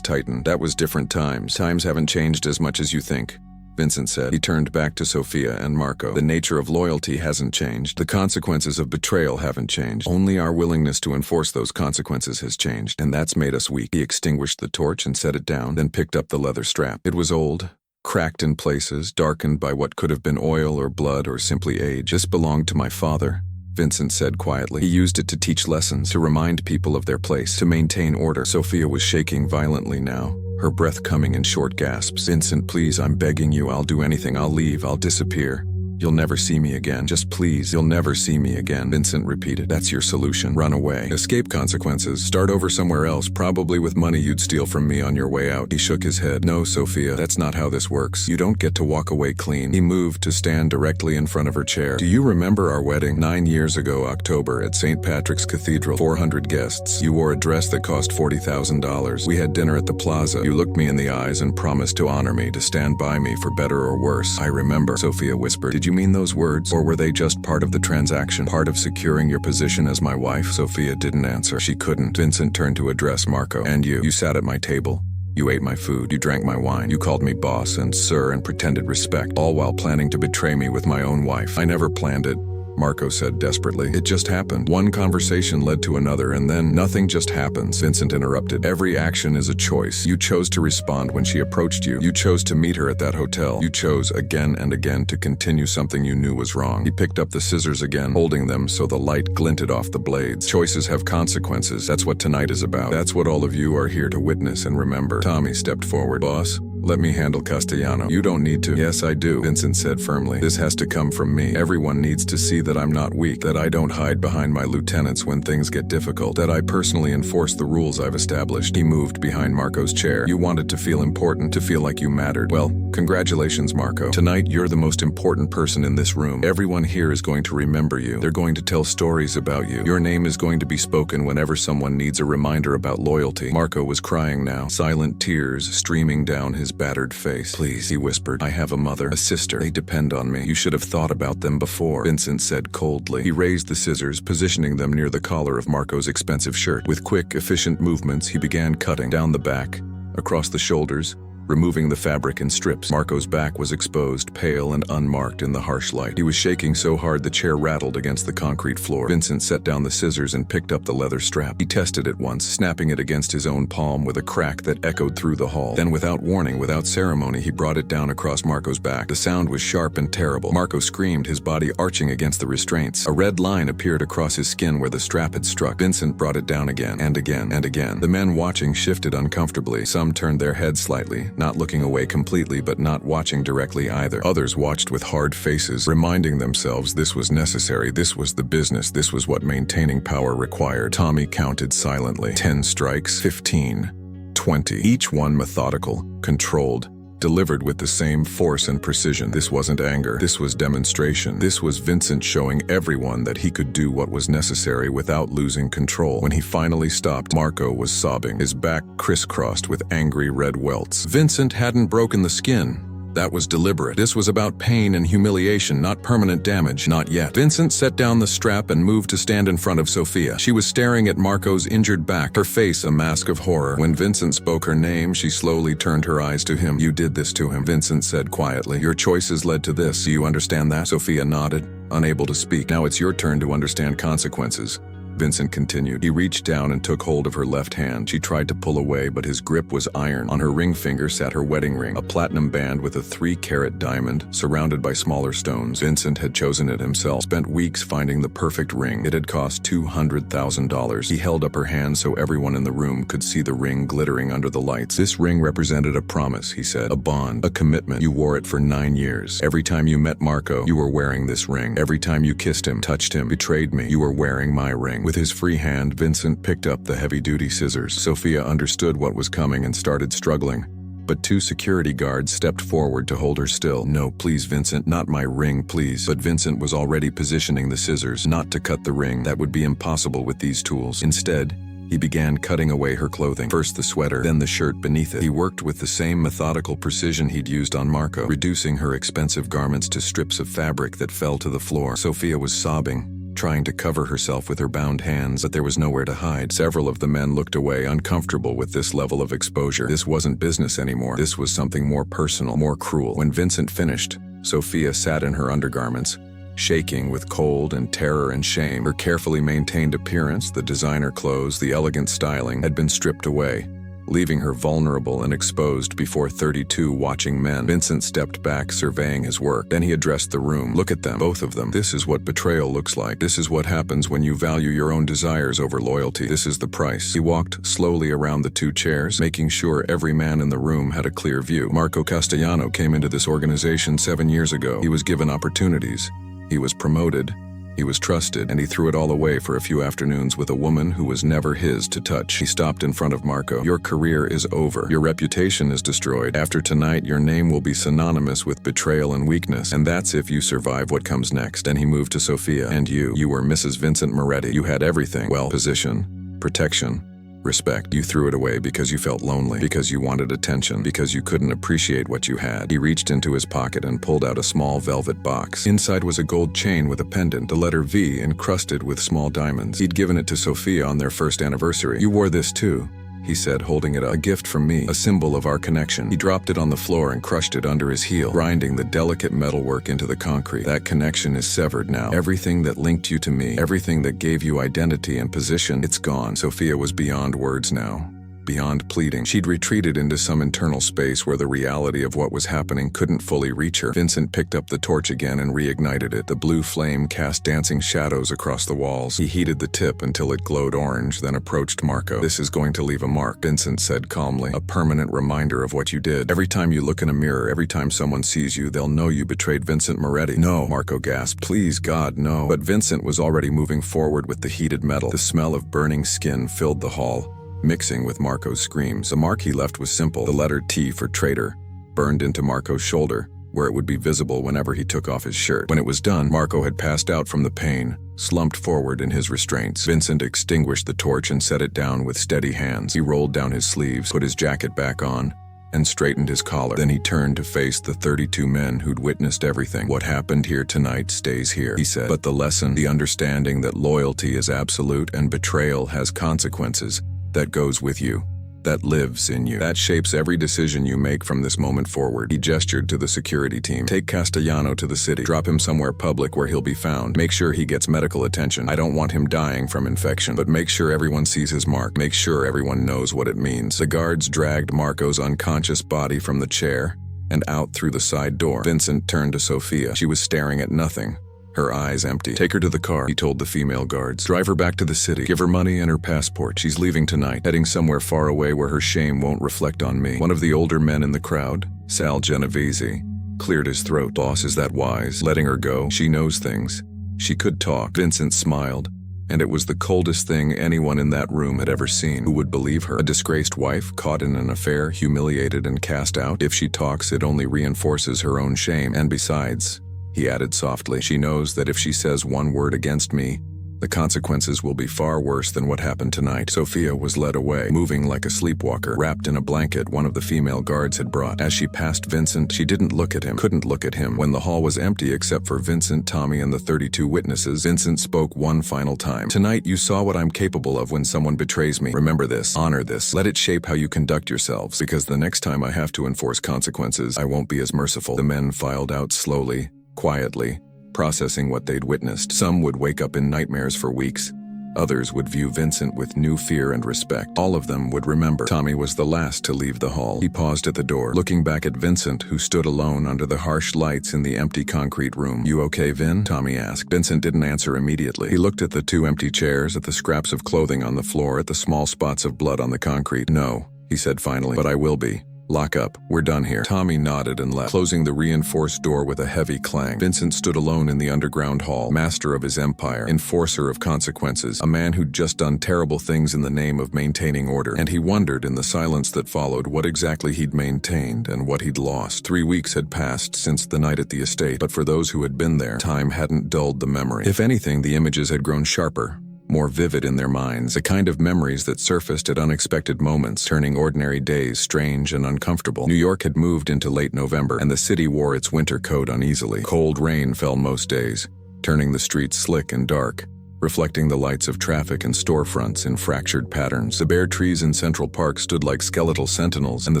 tightened. That was different times. Times haven't changed as much as you think, Vincent said. He turned back to Sophia and Marco. The nature of loyalty hasn't changed. The consequences of betrayal haven't changed. Only our willingness to enforce those consequences has changed, and that's made us weak. He extinguished the torch and set it down, then picked up the leather strap. It was old, cracked in places, darkened by what could have been oil or blood or simply age. This belonged to my father, Vincent said quietly. He used it to teach lessons, to remind people of their place, to maintain order. Sophia was shaking violently now, her breath coming in short gasps. Vincent, please, I'm begging you. I'll do anything. I'll leave. I'll disappear. You'll never see me again. Just please, you'll never see me again. Vincent repeated. That's your solution. Run away. Escape consequences. Start over somewhere else, probably with money you'd steal from me on your way out. He shook his head. No, Sophia, that's not how this works. You don't get to walk away clean. He moved to stand directly in front of her chair. Do you remember our wedding? 9 years ago, October, at St. Patrick's Cathedral. 400 guests. You wore a dress that cost $40,000. We had dinner at the plaza. You looked me in the eyes and promised to honor me, to stand by me for better or worse. I remember, Sophia whispered. Did you mean those words, or were they just part of the transaction, part of securing your position as my wife? Sophia didn't answer. She couldn't. Vincent turned to address Marco. And you sat at my table. You ate my food. You drank my wine. You called me boss and sir and pretended respect, all while planning to betray me with my own wife. I never planned it, Marco said desperately. It just happened. One conversation led to another, and then nothing just happens. Vincent interrupted. Every action is a choice. You chose to respond when she approached you. You chose to meet her at that hotel. You chose again and again to continue something you knew was wrong. He picked up the scissors again, holding them so the light glinted off the blades. Choices have consequences. That's what tonight is about. That's what all of you are here to witness and remember. Tommy stepped forward. Boss, let me handle Castellano. You don't need to. Yes, I do, Vincent said firmly. This has to come from me. Everyone needs to see that I'm not weak, that I don't hide behind my lieutenants when things get difficult, that I personally enforce the rules I've established. He moved behind Marco's chair. You wanted to feel important, to feel like you mattered. Well, congratulations, Marco. Tonight, you're the most important person in this room. Everyone here is going to remember you. They're going to tell stories about you. Your name is going to be spoken whenever someone needs a reminder about loyalty. Marco was crying now, silent tears streaming down his battered face. Please, he whispered. I have a mother, a sister. They depend on me. You should have thought about them before, Vincent said coldly. He raised the scissors, positioning them near the collar of Marco's expensive shirt. With quick, efficient movements, he began cutting down the back, across the shoulders, removing the fabric in strips. Marco's back was exposed, pale and unmarked in the harsh light. He was shaking so hard the chair rattled against the concrete floor. Vincent set down the scissors and picked up the leather strap. He tested it once, snapping it against his own palm with a crack that echoed through the hall. Then, without warning, without ceremony, he brought it down across Marco's back. The sound was sharp and terrible. Marco screamed, his body arching against the restraints. A red line appeared across his skin where the strap had struck. Vincent brought it down again, and again, and again. The men watching shifted uncomfortably. Some turned their heads slightly, not looking away completely but not watching directly either. Others watched with hard faces, reminding themselves this was necessary, this was the business, this was what maintaining power required. Tommy counted silently. 10 strikes, 15, 20, each one methodical, controlled, delivered with the same force and precision. This wasn't anger, this was demonstration. This was Vincent showing everyone that he could do what was necessary without losing control. When he finally stopped, Marco was sobbing, his back crisscrossed with angry red welts. Vincent hadn't broken the skin, That was deliberate. This was about pain and humiliation, not permanent damage. Not yet. Vincent set down the strap and moved to stand in front of Sophia. She was staring at Marco's injured back, her face a mask of horror. When Vincent spoke her name, she slowly turned her eyes to him. "You did this to him," Vincent said quietly. "Your choices led to this. Do you understand that?" Sophia nodded, unable to speak. "Now it's your turn to understand consequences," Vincent continued. He reached down and took hold of her left hand. She tried to pull away, but his grip was iron. On her ring finger sat her wedding ring, a platinum band with a 3-carat diamond, surrounded by smaller stones. Vincent had chosen it himself, spent weeks finding the perfect ring. It had cost $200,000. He held up her hand so everyone in the room could see the ring glittering under the lights. "This ring represented a promise," he said, "a bond, a commitment. You wore it for 9 years. Every time you met Marco, you were wearing this ring. Every time you kissed him, touched him, betrayed me, you were wearing my ring." With his free hand, Vincent picked up the heavy-duty scissors. Sophia understood what was coming and started struggling, but 2 security guards stepped forward to hold her still. "No, please, Vincent, not my ring, please." But Vincent was already positioning the scissors, not to cut the ring. That would be impossible with these tools. Instead, he began cutting away her clothing, first the sweater, then the shirt beneath it. He worked with the same methodical precision he'd used on Marco, reducing her expensive garments to strips of fabric that fell to the floor. Sophia was sobbing, trying to cover herself with her bound hands, but there was nowhere to hide. Several of the men looked away, uncomfortable with this level of exposure. This wasn't business anymore. This was something more personal, more cruel. When Vincent finished, Sophia sat in her undergarments, shaking with cold and terror and shame. Her carefully maintained appearance, the designer clothes, the elegant styling, had been stripped away, leaving her vulnerable and exposed before 32 watching men. Vincent stepped back, surveying his work. Then he addressed the room. "Look at them, both of them. This is what betrayal looks like. This is what happens when you value your own desires over loyalty. This is the price." He walked slowly around the 2 chairs, making sure every man in the room had a clear view. Marco Castellano came into this organization 7 years ago. He was given opportunities. He was promoted. He was trusted, and he threw it all away for a few afternoons with a woman who was never his to touch. He stopped in front of Marco. "Your career is over. Your reputation is destroyed. After tonight, your name will be synonymous with betrayal and weakness, and that's if you survive what comes next." Then he moved to Sophia. "And you were Mrs. Vincent Moretti. You had everything. Well, position, protection, respect. You threw it away because you felt lonely, because you wanted attention, because you couldn't appreciate what you had." He reached into his pocket and pulled out a small velvet box. Inside was a gold chain with a pendant, the letter V encrusted with small diamonds. He'd given it to Sophia on their first anniversary. "You wore this too," he said, holding it up. "A gift from me, a symbol of our connection." He dropped it on the floor and crushed it under his heel, grinding the delicate metalwork into the concrete. "That connection is severed now. Everything that linked you to me, everything that gave you identity and position, it's gone." Sophia was beyond words now, beyond pleading. She'd retreated into some internal space where the reality of what was happening couldn't fully reach her. Vincent picked up the torch again and reignited it. The blue flame cast dancing shadows across the walls. He heated the tip until it glowed orange, then approached Marco. "This is going to leave a mark," Vincent said calmly. "A permanent reminder of what you did. Every time you look in a mirror, every time someone sees you, they'll know you betrayed Vincent Moretti." "No," Marco gasped. "Please, God, no." But Vincent was already moving forward with the heated metal. The smell of burning skin filled the hall, mixing with Marco's screams. The mark he left was simple, the letter T for traitor, burned into Marco's shoulder, where it would be visible whenever he took off his shirt. When it was done, Marco had passed out from the pain, slumped forward in his restraints. Vincent extinguished the torch and set it down with steady hands. He rolled down his sleeves, put his jacket back on, and straightened his collar. Then he turned to face the 32 men who'd witnessed everything. "What happened here tonight stays here," he said. "But the lesson, the understanding that loyalty is absolute and betrayal has consequences, that goes with you, that lives in you. That shapes every decision you make from this moment forward." He gestured to the security team. "Take Castellano to the city. Drop him somewhere public where he'll be found. Make sure he gets medical attention. I don't want him dying from infection, but make sure everyone sees his mark. Make sure everyone knows what it means." The guards dragged Marco's unconscious body from the chair and out through the side door. Vincent turned to Sophia. She was staring at nothing, her eyes empty. "Take her to the car," he told the female guards. "Drive her back to the city. Give her money and her passport. She's leaving tonight, heading somewhere far away where her shame won't reflect on me." One of the older men in the crowd, Sal Genovese, cleared his throat. "Boss, is that wise? Letting her go? She knows things. She could talk." Vincent smiled, and it was the coldest thing anyone in that room had ever seen. Who would believe her? A disgraced wife, caught in an affair, humiliated and cast out? If she talks, it only reinforces her own shame. "And besides," he added softly, "she knows that if she says one word against me, The consequences will be far worse than what happened tonight. Sophia was led away, moving like a sleepwalker, wrapped in a blanket one of the female guards had brought. As she passed Vincent, she didn't look at him, couldn't look at him. When the hall was empty except for Vincent, Tommy, and the 32 witnesses, Vincent spoke one final time. Tonight you saw what I'm capable of when someone betrays me. Remember this, honor this, let it shape how you conduct yourselves, because the next time I have to enforce consequences, I won't be as merciful. The men filed out slowly, quietly, processing what they'd witnessed. Some would wake up in nightmares for weeks. Others would view Vincent with new fear and respect. All of them would remember. Tommy was the last to leave the hall. He paused at the door, looking back at Vincent, who stood alone under the harsh lights in the empty concrete room. "You okay, Vin?" Tommy asked. Vincent didn't answer immediately. He looked at the two empty chairs, at the scraps of clothing on the floor, at the small spots of blood on the concrete. "No," he said finally, "but I will be. Lock up. We're done here." Tommy nodded and left, closing the reinforced door with a heavy clang. Vincent stood alone in the underground hall, master of his empire, enforcer of consequences, a man who'd just done terrible things in the name of maintaining order. And he wondered in the silence that followed what exactly he'd maintained and what he'd lost. 3 weeks had passed since the night at the estate, but for those who had been there, time hadn't dulled the memory. If anything, the images had grown sharper, more vivid in their minds, the kind of memories that surfaced at unexpected moments, turning ordinary days strange and uncomfortable. New York had moved into late November, and the city wore its winter coat uneasily. Cold rain fell most days, turning the streets slick and dark, reflecting the lights of traffic and storefronts in fractured patterns. The bare trees in Central Park stood like skeletal sentinels, and the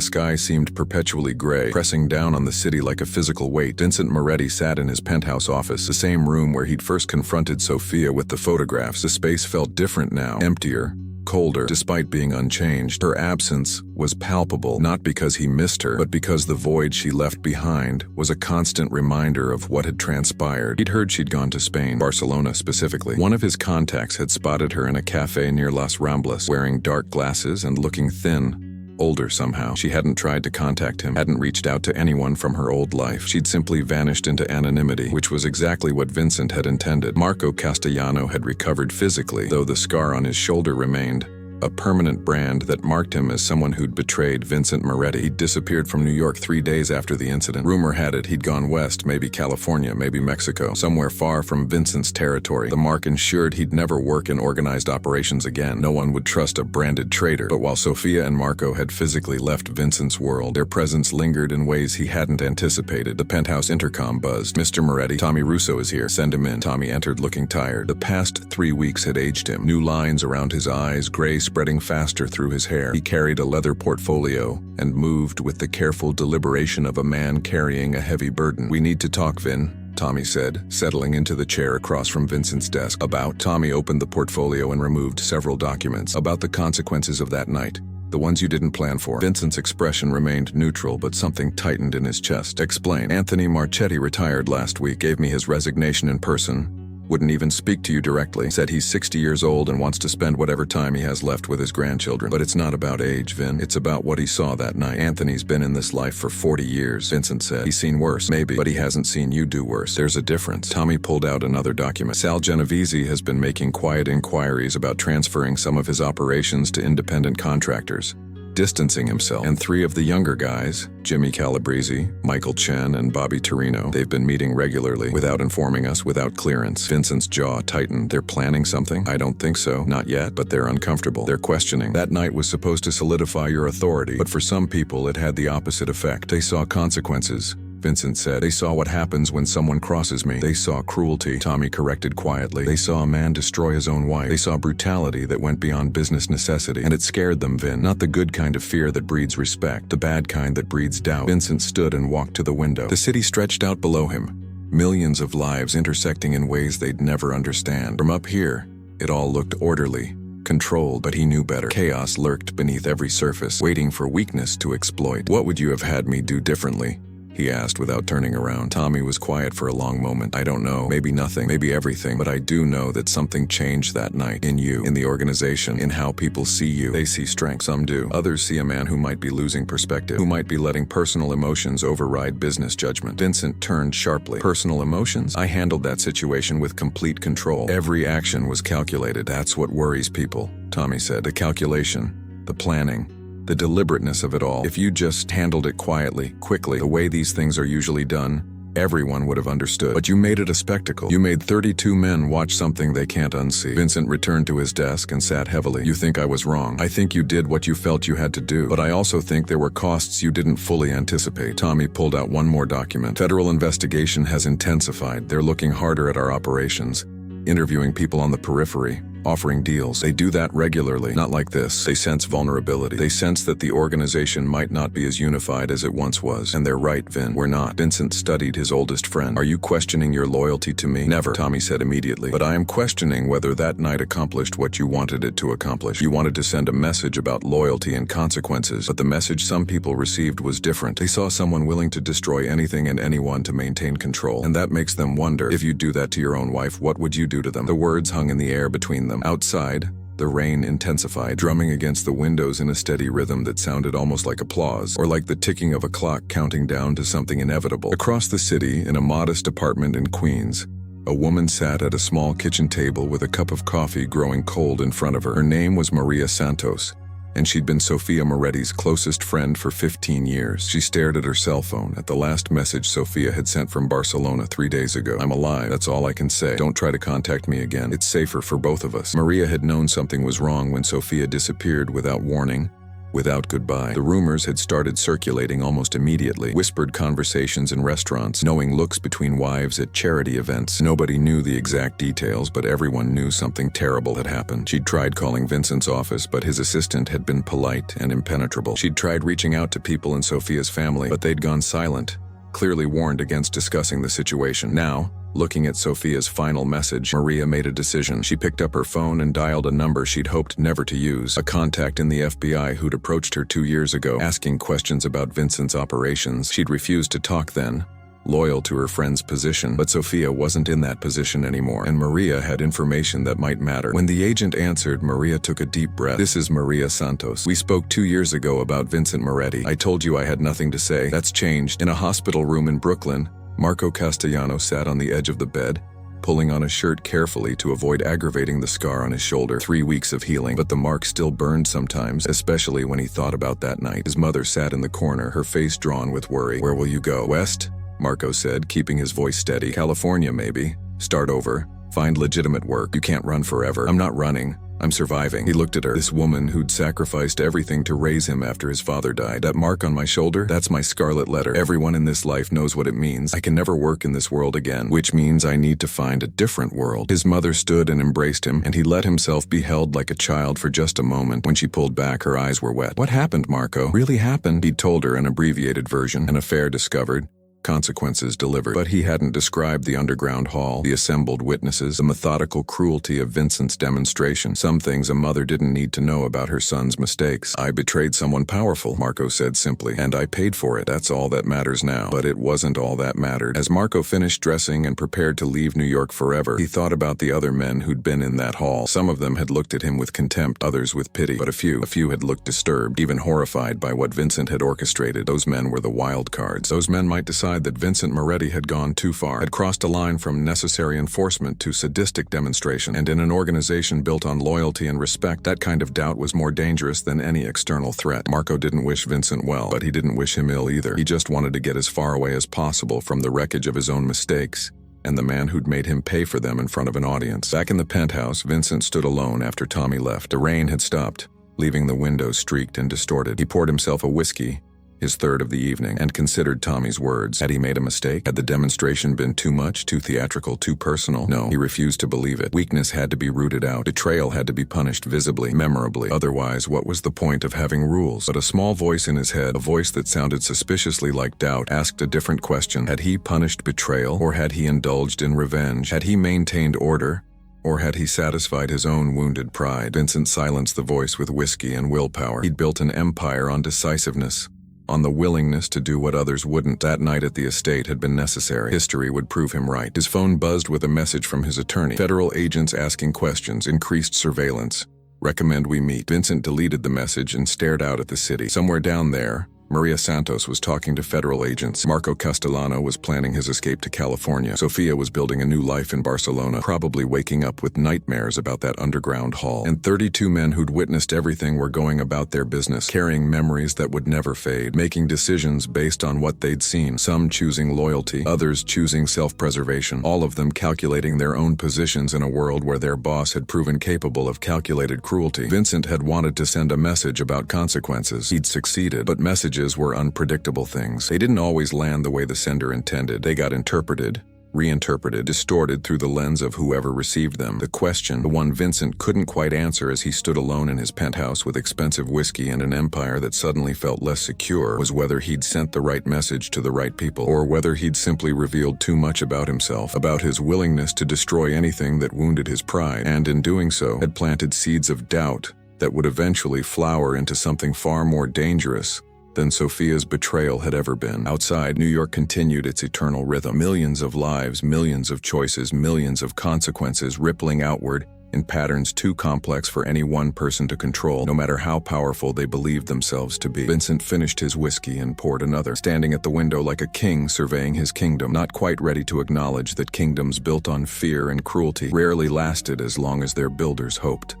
sky seemed perpetually gray, pressing down on the city like a physical weight. Vincent Moretti sat in his penthouse office, the same room where he'd first confronted Sophia with the photographs. The space felt different now, emptier, colder. Despite being unchanged, her absence was palpable, not because he missed her, but because the void she left behind was a constant reminder of what had transpired. He'd heard she'd gone to Spain, Barcelona specifically. One of his contacts had spotted her in a cafe near Las Ramblas, wearing dark glasses and looking thin, older somehow. She hadn't tried to contact him, hadn't reached out to anyone from her old life. She'd simply vanished into anonymity, which was exactly what Vincent had intended. Marco Castellano had recovered physically, though the scar on his shoulder remained, a permanent brand that marked him as someone who'd betrayed Vincent Moretti. He'd disappeared from New York 3 days after the incident. Rumor had it he'd gone west, maybe California, maybe Mexico, somewhere far from Vincent's territory. The mark ensured he'd never work in organized operations again. No one would trust a branded traitor. But while Sophia and Marco had physically left Vincent's world, their presence lingered in ways he hadn't anticipated. The penthouse intercom buzzed. "Mr. Moretti, Tommy Russo is here. Send him in." Tommy entered looking tired. The past 3 weeks had aged him. New lines around his eyes, gray spreading faster through his hair. He carried a leather portfolio and moved with the careful deliberation of a man carrying a heavy burden. "We need to talk, Vin," Tommy said, settling into the chair across from Vincent's desk. "About?" Tommy opened the portfolio and removed several documents. "About the consequences of that night. The ones you didn't plan for." Vincent's expression remained neutral, but something tightened in his chest. "Explain." "Anthony Marchetti retired last week, gave me his resignation in person. Wouldn't even speak to you directly. Said he's 60 years old and wants to spend whatever time he has left with his grandchildren. But it's not about age, Vin. It's about what he saw that night. Anthony's been in this life for 40 years, Vincent said. He's seen worse, maybe, but he hasn't seen you do worse. There's a difference." Tommy pulled out another document. "Sal Genovese has been making quiet inquiries about transferring some of his operations to independent contractors, distancing himself. And 3 of the younger guys, Jimmy Calabrese, Michael Chen, and Bobby Torino, they've been meeting regularly, without informing us, without clearance." Vincent's jaw tightened. "They're planning something?" "I don't think so. Not yet, but they're uncomfortable. They're questioning. That night was supposed to solidify your authority, but for some people it had the opposite effect. They saw consequences," Vincent said. "They saw what happens when someone crosses me. They saw cruelty," Tommy corrected quietly. "They saw a man destroy his own wife. They saw brutality that went beyond business necessity. And it scared them, Vin. Not the good kind of fear that breeds respect, the bad kind that breeds doubt." Vincent stood and walked to the window. The city stretched out below him, millions of lives intersecting in ways they'd never understand. From up here, it all looked orderly, controlled, but he knew better. Chaos lurked beneath every surface, waiting for weakness to exploit. "What would you have had me do differently?" he asked without turning around. Tommy was quiet for a long moment. "I don't know. Maybe nothing. Maybe everything. But I do know that something changed that night. In you. In the organization. In how people see you. They see strength. Some do. Others see a man who might be losing perspective. Who might be letting personal emotions override business judgment." Vincent turned sharply. "Personal emotions? I handled that situation with complete control. Every action was calculated. That's what worries people," Tommy said. "The calculation. The planning. The deliberateness of it all. If you just handled it quietly, quickly, the way these things are usually done, Everyone would have understood. But you made it a spectacle. You made 32 men watch something they can't unsee. Vincent returned to his desk and sat heavily. You think I was wrong. I think you did what you felt you had to do. But I also think there were costs you didn't fully anticipate. Tommy pulled out one more document. Federal investigation has intensified. They're looking harder at our operations, interviewing people on the periphery, offering deals. They do that regularly. Not like this. They sense vulnerability. They sense that the organization might not be as unified as it once was. And they're right, Vin. We're not. Vincent studied his oldest friend. Are you questioning your loyalty to me? Never, Tommy said immediately. But I am questioning whether that night accomplished what you wanted it to accomplish. You wanted to send a message about loyalty and consequences, but the message some people received was different. They saw someone willing to destroy anything and anyone to maintain control. And that makes them wonder, if you do that to your own wife, what would you do to them? The words hung in the air between them. Outside, the rain intensified, drumming against the windows in a steady rhythm that sounded almost like applause, or like the ticking of a clock counting down to something inevitable. Across the city, in a modest apartment in Queens, a woman sat at a small kitchen table with a cup of coffee growing cold in front of her. Her name was Maria Santos, and she'd been Sofia Moretti's closest friend for 15 years. She stared at her cell phone, at the last message Sofia had sent from Barcelona 3 days ago. I'm alive, that's all I can say. Don't try to contact me again. It's safer for both of us. Maria had known something was wrong when Sofia disappeared without warning, without goodbye. The rumors had started circulating almost immediately. Whispered conversations in restaurants, knowing looks between wives at charity events. Nobody knew the exact details, but everyone knew something terrible had happened. She'd tried calling Vincent's office, but his assistant had been polite and impenetrable. She'd tried reaching out to people in Sofia's family, but they'd gone silent, clearly warned against discussing the situation. Now, looking at Sofia's final message, Maria made a decision. She picked up her phone and dialed a number she'd hoped never to use, a contact in the FBI who'd approached her 2 years ago, asking questions about Vincent's operations. She'd refused to talk then, loyal to her friend's position, but Sofia wasn't in that position anymore, and Maria had information that might matter. When the agent answered, Maria took a deep breath. This is Maria Santos. We spoke 2 years ago about Vincent Moretti. I told you I had nothing to say. That's changed. In a hospital room in Brooklyn, Marco Castellano sat on the edge of the bed, pulling on his shirt carefully to avoid aggravating the scar on his shoulder. 3 weeks of healing, but the mark still burned sometimes, especially when he thought about that night. His mother sat in the corner, her face drawn with worry. Where will you go? West? Marco said, keeping his voice steady. California, maybe. Start over. Find legitimate work. You can't run forever. I'm not running. I'm surviving. He looked at her. This woman who'd sacrificed everything to raise him after his father died. That mark on my shoulder? That's my scarlet letter. Everyone in this life knows what it means. I can never work in this world again, which means I need to find a different world. His mother stood and embraced him, and he let himself be held like a child for just a moment. When she pulled back, her eyes were wet. What happened, Marco? Really happened? He'd told her an abbreviated version. An affair discovered. Consequences delivered. But he hadn't described the underground hall, the assembled witnesses, the methodical cruelty of Vincent's demonstration. Some things a mother didn't need to know about her son's mistakes. I betrayed someone powerful, Marco said simply, and I paid for it. That's all that matters now. But it wasn't all that mattered. As Marco finished dressing and prepared to leave New York forever, he thought about the other men who'd been in that hall. Some of them had looked at him with contempt, others with pity, but a few had looked disturbed, even horrified by what Vincent had orchestrated. Those men were the wild cards. Those men might decide that Vincent Moretti had gone too far, had crossed a line from necessary enforcement to sadistic demonstration, and in an organization built on loyalty and respect, that kind of doubt was more dangerous than any external threat. Marco didn't wish Vincent well, but he didn't wish him ill either. He just wanted to get as far away as possible from the wreckage of his own mistakes and the man who'd made him pay for them in front of an audience. Back in the penthouse, Vincent stood alone after Tommy left. The rain had stopped, leaving the windows streaked and distorted. He poured himself a whiskey, his third of the evening, and considered Tommy's words. Had he made a mistake? Had the demonstration been too much, too theatrical, too personal? No, he refused to believe it. Weakness had to be rooted out. Betrayal had to be punished visibly, memorably. Otherwise, what was the point of having rules? But a small voice in his head, a voice that sounded suspiciously like doubt, asked a different question. Had he punished betrayal, or had he indulged in revenge? Had he maintained order, or had he satisfied his own wounded pride? Vincent silenced the voice with whiskey and willpower. He'd built an empire on decisiveness, on the willingness to do what others wouldn't. That night at the estate had been necessary. History would prove him right. His phone buzzed with a message from his attorney. Federal agents asking questions, increased surveillance. Recommend we meet. Vincent deleted the message and stared out at the city. Somewhere down there, Maria Santos was talking to federal agents. Marco Castellano was planning his escape to California. Sofia was building a new life in Barcelona, probably waking up with nightmares about that underground hall. And 32 men who'd witnessed everything were going about their business, carrying memories that would never fade, making decisions based on what they'd seen, some choosing loyalty, others choosing self-preservation, all of them calculating their own positions in a world where their boss had proven capable of calculated cruelty. Vincent had wanted to send a message about consequences. He'd succeeded, but messages were unpredictable things. They didn't always land the way the sender intended. They got interpreted, reinterpreted, distorted through the lens of whoever received them. The question, the one Vincent couldn't quite answer as he stood alone in his penthouse with expensive whiskey and an empire that suddenly felt less secure, was whether he'd sent the right message to the right people, or whether he'd simply revealed too much about himself, about his willingness to destroy anything that wounded his pride, and in doing so, had planted seeds of doubt that would eventually flower into something far more dangerous than Sofia's betrayal had ever been. Outside, New York continued its eternal rhythm. Millions of lives, millions of choices, millions of consequences rippling outward in patterns too complex for any one person to control, no matter how powerful they believed themselves to be. Vincent finished his whiskey and poured another, standing at the window like a king surveying his kingdom, not quite ready to acknowledge that kingdoms built on fear and cruelty rarely lasted as long as their builders hoped.